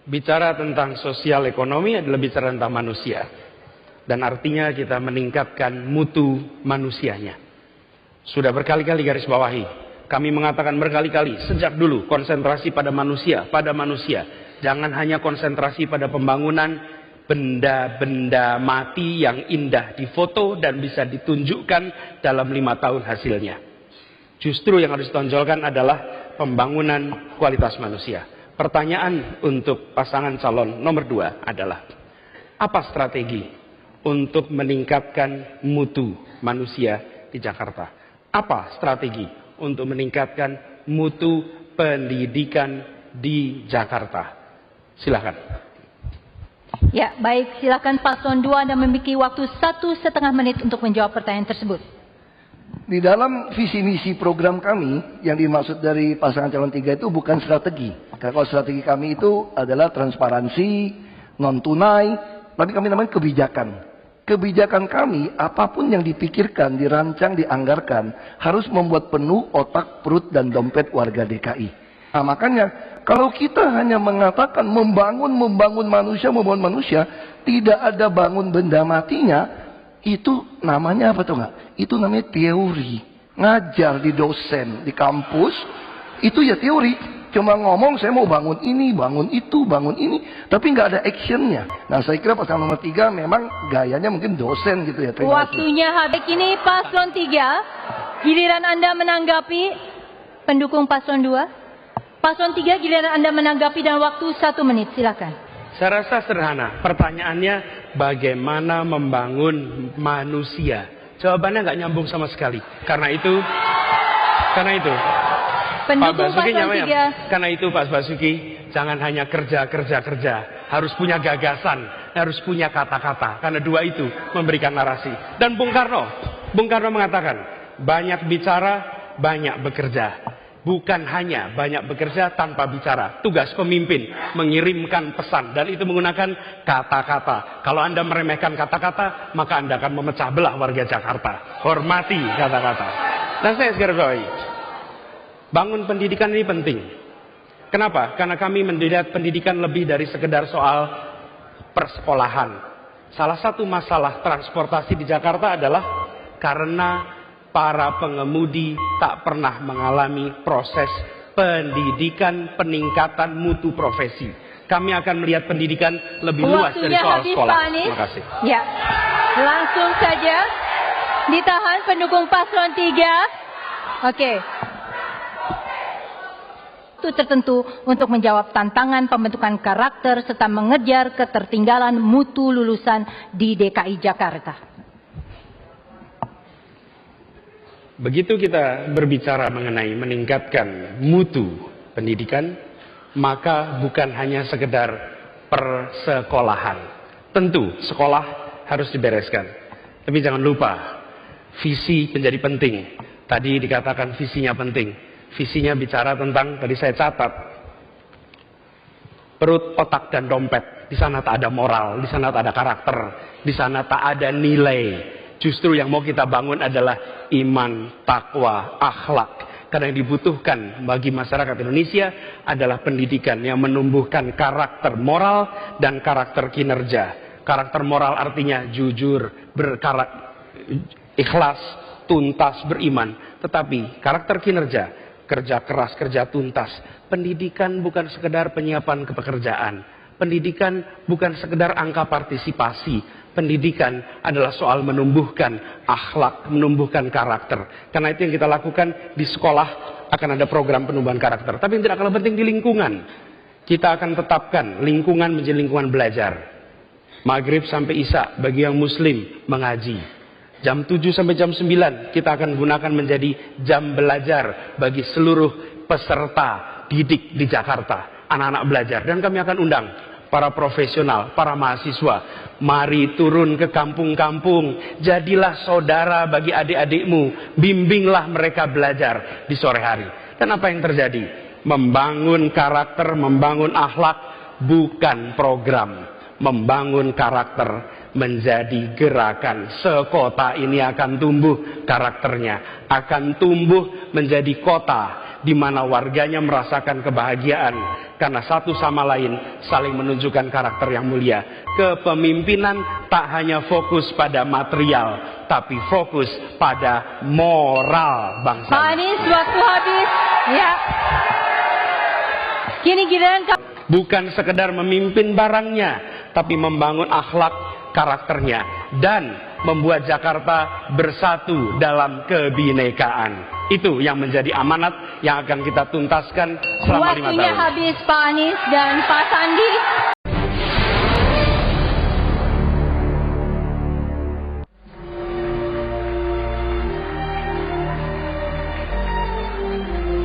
Bicara tentang sosial ekonomi adalah bicara tentang manusia. Dan artinya kita meningkatkan mutu manusianya. Sudah berkali-kali garis bawahi. Kami mengatakan berkali-kali, sejak dulu konsentrasi pada manusia, pada manusia. Jangan hanya konsentrasi pada pembangunan benda-benda mati yang indah difoto dan bisa ditunjukkan dalam 5 tahun hasilnya. Justru yang harus ditonjolkan adalah pembangunan kualitas manusia. Pertanyaan untuk pasangan calon nomor 2 adalah, apa strategi untuk meningkatkan mutu manusia di Jakarta? Apa strategi untuk meningkatkan mutu pendidikan di Jakarta? Silakan. Ya, baik. Silakan Paslon 2, Anda memiliki waktu 1,5 menit untuk menjawab pertanyaan tersebut. Di dalam visi misi program kami, yang dimaksud dari pasangan calon 3 itu bukan strategi. Karena kalau strategi kami itu adalah transparansi, non tunai, tapi kami namanya kebijakan. Kebijakan kami, apapun yang dipikirkan, dirancang, dianggarkan, harus membuat penuh otak, perut, dan dompet warga DKI. Nah, makanya kalau kita hanya mengatakan membangun manusia, tidak ada bangun benda matinya, itu namanya apa tuh nggak? Itu namanya teori. Ngajar di dosen, di kampus, itu ya teori. Cuma ngomong saya mau bangun ini, bangun itu, bangun ini, tapi nggak ada actionnya. Nah, saya kira pasangan nomor 3 memang gayanya mungkin dosen gitu ya. Waktunya habis. Ini Paslon 3, giliran Anda menanggapi. Pendukung Paslon 2, Paslon 3, giliran Anda menanggapi dan waktu 1 menit. Silakan. Saya rasa sederhana. Pertanyaannya, bagaimana membangun manusia? Jawabannya nggak nyambung sama sekali. Karena itu Pendukung Pak Basuki Paslon 3. Karena itu Pak Basuki, jangan hanya kerja. Harus punya gagasan, harus punya kata-kata. Karena 2 itu memberikan narasi. Dan Bung Karno mengatakan, banyak bicara, banyak bekerja. Bukan hanya banyak bekerja tanpa bicara. Tugas pemimpin mengirimkan pesan, dan itu menggunakan kata-kata. Kalau Anda meremehkan kata-kata, maka Anda akan memecah belah warga Jakarta. Hormati kata-kata. Dan saya segera bawahi, bangun pendidikan ini penting. Kenapa? Karena kami melihat pendidikan lebih dari sekedar soal persekolahan. Salah satu masalah transportasi di Jakarta adalah karena para pengemudi tak pernah mengalami proses pendidikan peningkatan mutu profesi. Kami akan melihat pendidikan lebih luas dari soal sekolah. Terima kasih. Ya, langsung saja ditahan pendukung Paslon 3. Oke. Itu tertentu untuk menjawab tantangan pembentukan karakter serta mengejar ketertinggalan mutu lulusan di DKI Jakarta. Begitu kita berbicara mengenai meningkatkan mutu pendidikan, maka bukan hanya sekedar persekolahan. Tentu sekolah harus dibereskan. Tapi jangan lupa, visi menjadi penting. Tadi dikatakan visinya penting. Visinya bicara tentang, tadi saya catat, perut, otak, dan dompet. Di sana tak ada moral, di sana tak ada karakter, di sana tak ada nilai. Justru yang mau kita bangun adalah iman, takwa, akhlak. Karena yang dibutuhkan bagi masyarakat Indonesia adalah pendidikan yang menumbuhkan karakter moral dan karakter kinerja. Karakter moral artinya jujur, ikhlas, tuntas, beriman. Tetapi karakter kinerja, kerja keras, kerja tuntas. Pendidikan bukan sekedar penyiapan kepekerjaan. Pendidikan bukan sekedar angka partisipasi. Pendidikan adalah soal menumbuhkan akhlak, menumbuhkan karakter. Karena itu yang kita lakukan di sekolah, akan ada program penumbuhan karakter. Tapi yang tidak kalah penting di lingkungan. Kita akan tetapkan lingkungan menjadi lingkungan belajar. Maghrib sampai Isya bagi yang muslim mengaji. Jam 7 sampai jam 9 kita akan gunakan menjadi jam belajar bagi seluruh peserta didik di Jakarta. Anak-anak belajar. Dan kami akan undang para profesional, para mahasiswa. Mari turun ke kampung-kampung. Jadilah saudara bagi adik-adikmu. Bimbinglah mereka belajar di sore hari. Dan apa yang terjadi? Membangun karakter, membangun akhlak, bukan program. Membangun karakter menjadi gerakan. Sekota ini akan tumbuh karakternya. Akan tumbuh menjadi kota di mana warganya merasakan kebahagiaan karena satu sama lain saling menunjukkan karakter yang mulia. Kepemimpinan tak hanya fokus pada material, tapi fokus pada moral bangsa. Pak Anies, waktu habis. Ya. Kini giliran Bukan sekedar memimpin barangnya, tapi membangun akhlak karakternya dan membuat Jakarta bersatu dalam kebinekaan. Itu yang menjadi amanat yang akan kita tuntaskan selama 5 tahun. Waktunya habis Pak Anies dan Pak Sandi.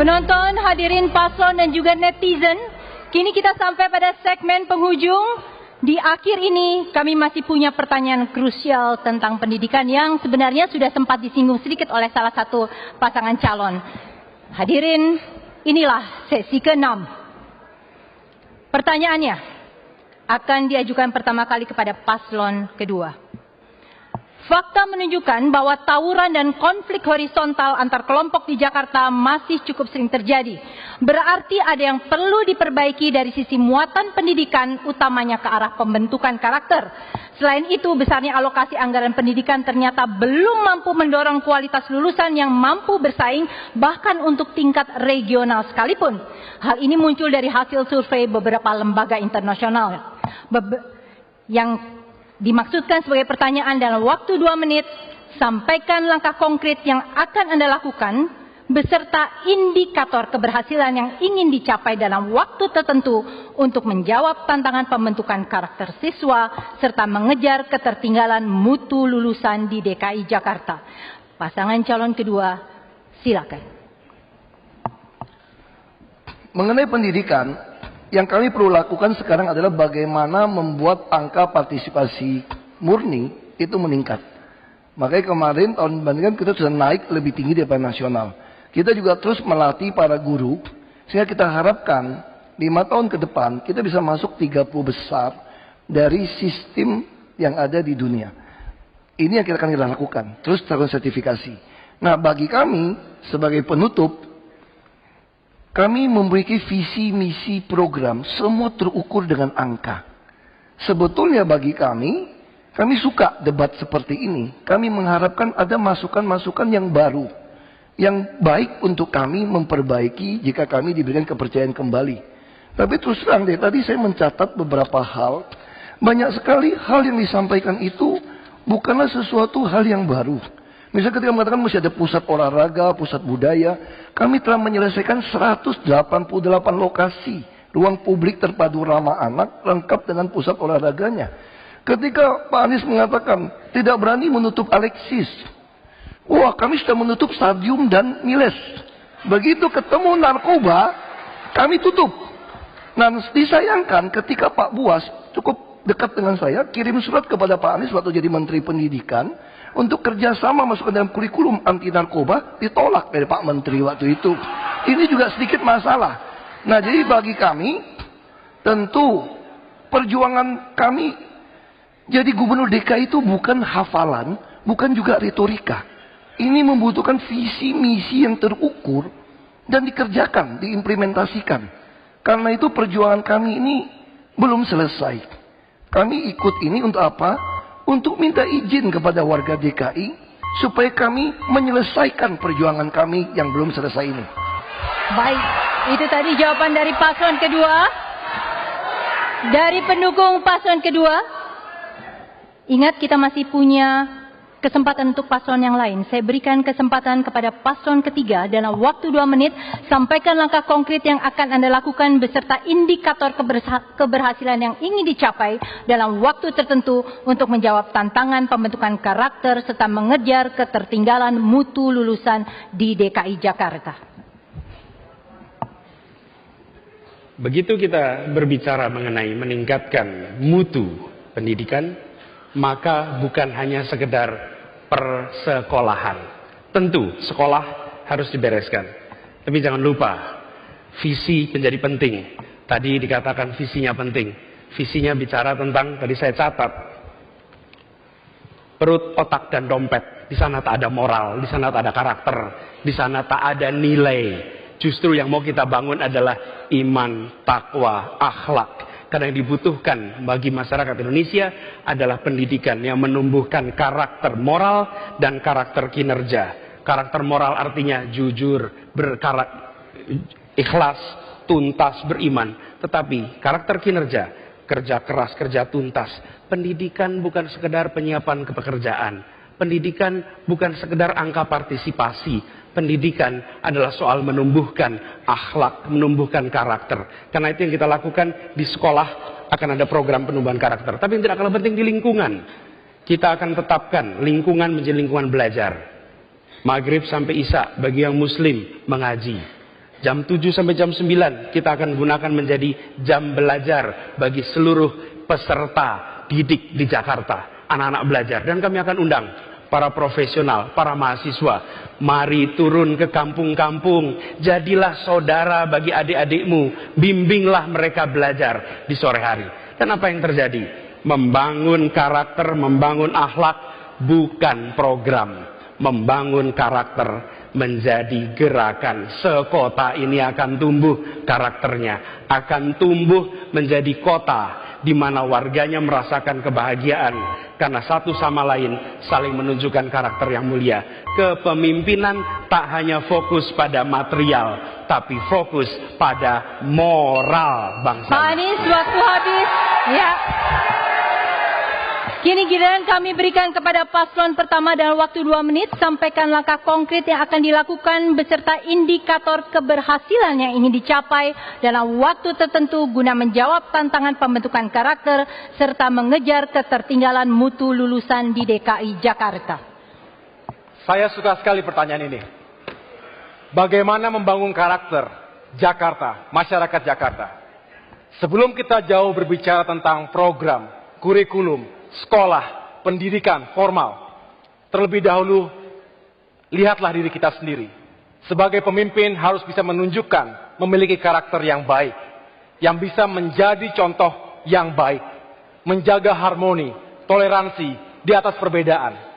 Penonton, hadirin paslon dan juga netizen, kini kita sampai pada segmen penghujung. Di akhir ini kami masih punya pertanyaan krusial tentang pendidikan yang sebenarnya sudah sempat disinggung sedikit oleh salah satu pasangan calon. Hadirin, inilah sesi ke-6. Pertanyaannya akan diajukan pertama kali kepada paslon kedua. Fakta menunjukkan bahwa tawuran dan konflik horizontal antar kelompok di Jakarta masih cukup sering terjadi. Berarti ada yang perlu diperbaiki dari sisi muatan pendidikan, utamanya ke arah pembentukan karakter. Selain itu, besarnya alokasi anggaran pendidikan ternyata belum mampu mendorong kualitas lulusan yang mampu bersaing, bahkan untuk tingkat regional sekalipun. Hal ini muncul dari hasil survei beberapa lembaga internasional. Yang dimaksudkan sebagai pertanyaan dalam waktu 2 menit, sampaikan langkah konkret yang akan Anda lakukan, beserta indikator keberhasilan yang ingin dicapai dalam waktu tertentu untuk menjawab tantangan pembentukan karakter siswa, serta mengejar ketertinggalan mutu lulusan di DKI Jakarta. Pasangan calon kedua, silakan. Mengenai pendidikan, yang kami perlu lakukan sekarang adalah bagaimana membuat angka partisipasi murni itu meningkat. Makanya kemarin tahun bandingkan kita sudah naik lebih tinggi daripada nasional. Kita juga terus melatih para guru, sehingga kita harapkan 5 tahun ke depan kita bisa masuk 30 besar dari sistem yang ada di dunia. Ini yang kita akan lakukan, terus terus sertifikasi. Nah, bagi kami sebagai penutup, kami memiliki visi, misi, program, semua terukur dengan angka. Sebetulnya bagi kami suka debat seperti ini. Kami mengharapkan ada masukan-masukan yang baru, yang baik untuk kami memperbaiki jika kami diberikan kepercayaan kembali. Tapi terus terang deh, tadi saya mencatat beberapa hal. Banyak sekali hal yang disampaikan itu bukanlah sesuatu hal yang baru. Misalnya ketika mengatakan mesti ada pusat olahraga, pusat budaya, kami telah menyelesaikan 188 lokasi ruang publik terpadu ramah anak lengkap dengan pusat olahraganya. Ketika Pak Anies mengatakan tidak berani menutup Alexis, wah kami sudah menutup Stadium dan Miles. Begitu ketemu narkoba, kami tutup. Nah, disayangkan ketika Pak Buas cukup dekat dengan saya, kirim surat kepada Pak Anies waktu jadi Menteri Pendidikan, untuk kerjasama masuk ke dalam kurikulum anti narkoba, ditolak dari Pak Menteri waktu itu. Ini juga sedikit masalah. Nah, jadi bagi kami, tentu perjuangan kami jadi gubernur DKI itu bukan hafalan, bukan juga retorika. Ini membutuhkan visi misi yang terukur dan dikerjakan, diimplementasikan. Karena itu perjuangan kami ini belum selesai. Kami ikut ini untuk apa? Untuk minta izin kepada warga DKI supaya kami menyelesaikan perjuangan kami yang belum selesai ini. Baik, itu tadi jawaban dari paslon kedua. Dari pendukung paslon kedua, ingat kita masih punya kesempatan untuk paslon yang lain. Saya berikan kesempatan kepada paslon ketiga dalam waktu 2 menit. Sampaikan langkah konkret yang akan Anda lakukan beserta indikator keberhasilan yang ingin dicapai dalam waktu tertentu untuk menjawab tantangan pembentukan karakter serta mengejar ketertinggalan mutu lulusan di DKI Jakarta. Begitu kita berbicara mengenai meningkatkan mutu pendidikan, maka bukan hanya sekedar persekolahan. Tentu sekolah harus dibereskan. Tapi jangan lupa, visi menjadi penting. Tadi dikatakan visinya penting. Visinya bicara tentang, tadi saya catat, perut, otak, dan dompet. Di sana tak ada moral, di sana tak ada karakter, di sana tak ada nilai. Justru yang mau kita bangun adalah iman, takwa, akhlak. Karena yang dibutuhkan bagi masyarakat Indonesia adalah pendidikan yang menumbuhkan karakter moral dan karakter kinerja. Karakter moral artinya jujur, ikhlas, tuntas, beriman. Tetapi karakter kinerja, kerja keras, kerja tuntas. Pendidikan bukan sekedar penyiapan kepekerjaan. Pendidikan bukan sekedar angka partisipasi. Pendidikan adalah soal menumbuhkan akhlak, menumbuhkan karakter. Karena itu yang kita lakukan di sekolah akan ada program penumbuhan karakter. Tapi yang tidak kalah penting di lingkungan. Kita akan tetapkan lingkungan menjadi lingkungan belajar. Maghrib sampai Isya bagi yang muslim mengaji. Jam 7 sampai jam 9 kita akan gunakan menjadi jam belajar bagi seluruh peserta didik di Jakarta. Anak-anak belajar. Dan kami akan undang para profesional, para mahasiswa. Mari turun ke kampung-kampung. Jadilah saudara bagi adik-adikmu. Bimbinglah mereka belajar di sore hari. Dan apa yang terjadi? Membangun karakter, membangun akhlak bukan program. Membangun karakter menjadi gerakan. Sekota ini akan tumbuh karakternya. Akan tumbuh menjadi kota di mana warganya merasakan kebahagiaan karena satu sama lain saling menunjukkan karakter yang mulia. Kepemimpinan tak hanya fokus pada material, tapi fokus pada moral bangsa. Pak Anies, waktu habis. Ya. Kini giliran kami berikan kepada paslon pertama dalam waktu 2 menit. Sampaikan langkah konkret yang akan dilakukan beserta indikator keberhasilan yang ingin dicapai dalam waktu tertentu guna menjawab tantangan pembentukan karakter serta mengejar ketertinggalan mutu lulusan di DKI Jakarta. Saya suka sekali pertanyaan ini. Bagaimana membangun karakter Jakarta, masyarakat Jakarta? Sebelum kita jauh berbicara tentang program, kurikulum, sekolah, pendidikan formal, terlebih dahulu lihatlah diri kita sendiri. Sebagai pemimpin harus bisa menunjukkan memiliki karakter yang baik, yang bisa menjadi contoh yang baik, menjaga harmoni, toleransi di atas perbedaan.